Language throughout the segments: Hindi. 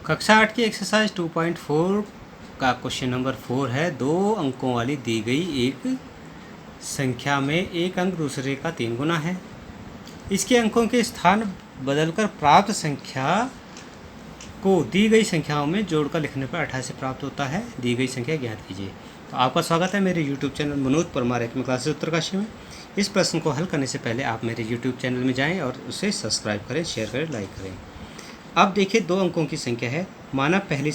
कक्षा 8 की एक्सरसाइज 2.4 का क्वेश्चन नंबर 4 है। 2 अंकों वाली दी गई एक संख्या में एक अंक दूसरे का 3 गुना है। इसके अंकों के स्थान बदलकर प्राप्त संख्या को दी गई संख्याओं में जोड़कर लिखने पर 88 प्राप्त होता है। दी गई संख्या ज्ञात कीजिए। तो आपका स्वागत है मेरे YouTube channel Manoj Parmar Ekmi classes Uttarkashi में। इस प्रश्न को हल करने से पहले आप मेरे YouTube चैनल में जाएं और उसे सब्सक्राइब करें, शेयर करें, लाइक करें। अब देखिए 2 अंकों की संख्या है। माना पहली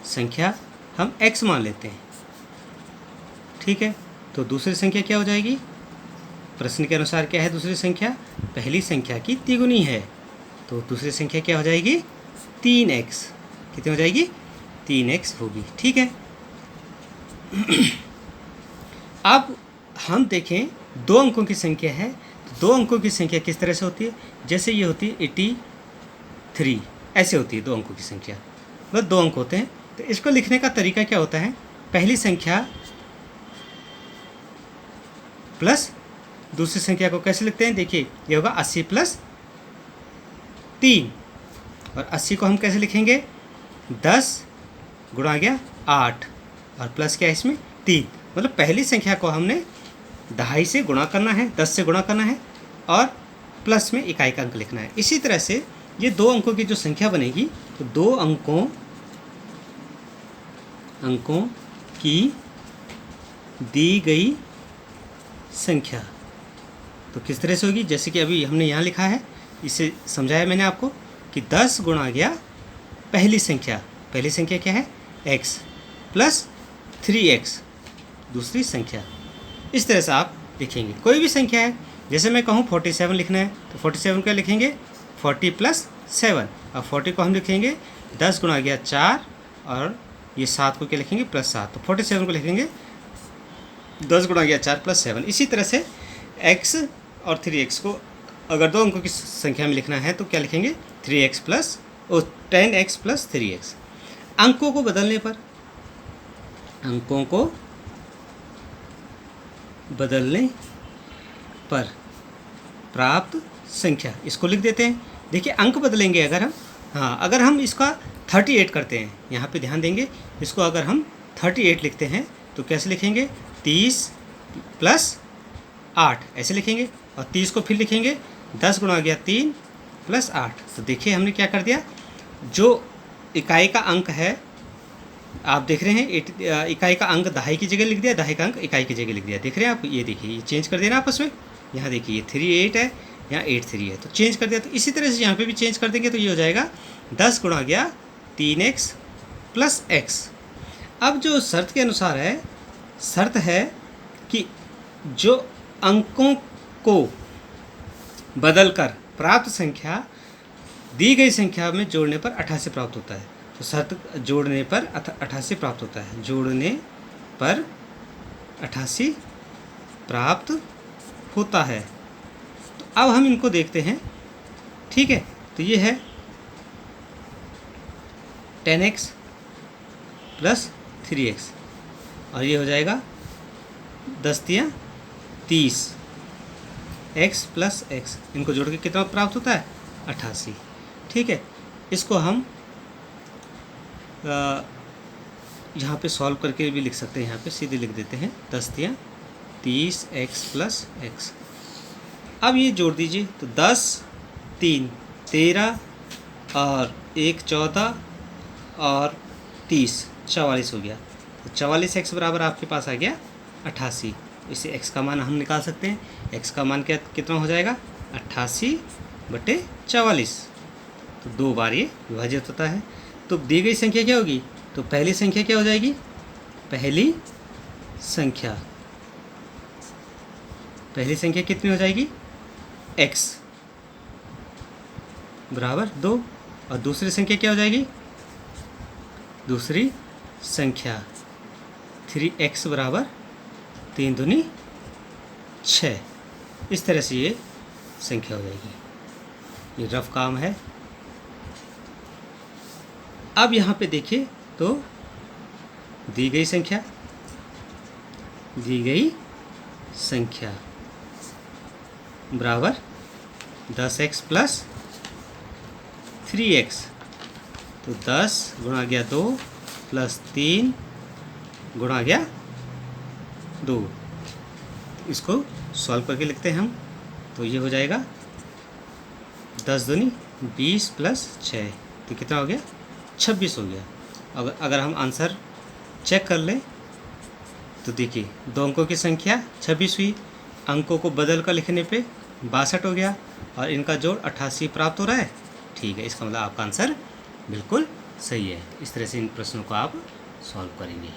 संख्या हम x मान लेते हैं, ठीक है। तो दूसरी संख्या क्या हो जाएगी? प्रश्न के अनुसार क्या है दूसरी संख्या? पहली संख्या की तिगुनी है। तो दूसरी संख्या क्या हो जाएगी? 3x। कितनी हो जाएगी? 3x होगी, ठीक है। अब हम देखें 2 अंकों की संख्या है। 2 अंकों की संख्या किस तरह से होती है? जैसे ये होती है 83, ऐसे होती है 2 अंकों की संख्या। बस 2 अंक होते हैं। तो इसको लिखने का तरीका क्या होता है? पहली संख्या प्लस दूसरी संख्या को कैसे लिखते हैं? देखिए ये होगा 80 प्लस 3, और 80 को हम कैसे लिखेंगे? 10 गुणा गया 8, और प्लस क्या है इसमें? 3। मतलब पहली संख्या को हमने 2.5 से गुणा करना है, 10 से गुणा करना है, और प्लस में इकाई का अंक लिखना है। इसी तरह से ये 2 अंकों की जो संख्या बनेगी, तो 2 अंकों की दी गई संख्या तो किस तरह से होगी? जैसे कि अभी हमने यहाँ लिखा है, इसे समझाया मैंने आपको कि 10 गुणा गया पहली संख्या क्या है? x प्लस 3x दूसरी संख्या। इस तरह से आप लिखेंगे। कोई भी संख्या है, जैसे मैं कहूँ 47 लिखना है, तो 47 क्या लिखेंगे? 40 प्लस 7। और 40 को हम लिखेंगे 10 गुणा गया 4, और ये 7 को क्या लिखेंगे? प्लस 7। तो 47 को लिखेंगे 10 गुणा गया 4 प्लस 7। इसी तरह से x और 3x को अगर 2 अंकों की संख्या में लिखना है तो क्या लिखेंगे? 10x plus 3x। अंकों को बदलने पर प्राप्त संख्या, इसको लिख देते हैं। देखिए अंक बदलेंगे अगर हम, अगर हम इसका 38 करते हैं, यहाँ पे ध्यान देंगे, इसको अगर हम 38 लिखते हैं तो कैसे लिखेंगे? 30 प्लस 8 ऐसे लिखेंगे, और 30 को फिर लिखेंगे 10 गुणा गया 3 प्लस 8। तो देखिए हमने क्या कर दिया, जो इकाई का अंक है आप देख रहे हैं, इकाई का अंक 2.5 की जगह लिख दिया, 2.5 का अंक इकाई की जगह लिख दिया। देख रहे हैं आप? ये देखिए, ये चेंज कर देना आपस में। यहाँ देखिए ये 38 है, यहाँ 83 है, तो चेंज कर दिया। तो इसी तरह से यहाँ पे भी चेंज कर देंगे, तो ये हो जाएगा 10 गुणा गया 3x प्लस x। अब जो शर्त के अनुसार है, शर्त है कि जो अंकों को बदलकर प्राप्त संख्या दी गई संख्या में जोड़ने पर 88 प्राप्त होता है। तो शर्त जोड़ने पर 88 प्राप्त होता है। जोड़ने पर 88 प्राप्त होता है। तो अब हम इनको देखते हैं, ठीक है। तो ये है 10x प्लस 3x, और ये हो जाएगा 10 तियाँ 30, x प्लस x। इनको जोड़ के कितना प्राप्त होता है? 88, ठीक है। इसको हम यहाँ पे सॉल्व करके भी लिख सकते हैं। यहाँ पे सीधे लिख देते हैं 10 तियाँ 30 x प्लस x। अब ये जोड़ दीजिए, तो 10 3 13, और 1 14, और 30 44 हो गया। तो 44x बराबर आपके पास आ गया 88। इसे x का मान हम निकाल सकते हैं। x का मान कितना हो जाएगा? 88/44। तो 2 बार ये विभाजित होता है। तो दी गई संख्या क्या होगी? तो पहली संख्या क्या हो जाएगी? पहली संख्या कितनी हो जाएगी? x बराबर 2, और दूसरी संख्या क्या हो जाएगी? दूसरी संख्या 3x बराबर 3 दूनी 6। इस तरह से ये संख्या हो जाएगी। ये रफ काम है। अब यहाँ पे देखिए, तो दी गई संख्या बराबर 10x प्लस 3x, तो 10 गुणा गया 2 प्लस 3 गुणा गया 2। इसको सॉल्व करके लिखते हैं हम, तो ये हो जाएगा 10 दूनी 20 प्लस 6, तो कितना हो गया 26 हो गया। अगर हम आंसर चेक कर लें तो देखिए 2 अंकों की संख्या 26 हुई, अंकों को बदल कर लिखने पे 62 हो गया और इनका जोड़ 88 प्राप्त हो रहा है। ठीक है, इसका मतलब आपका आंसर बिल्कुल सही है। इस तरह से इन प्रश्नों को आप सॉल्व करेंगे।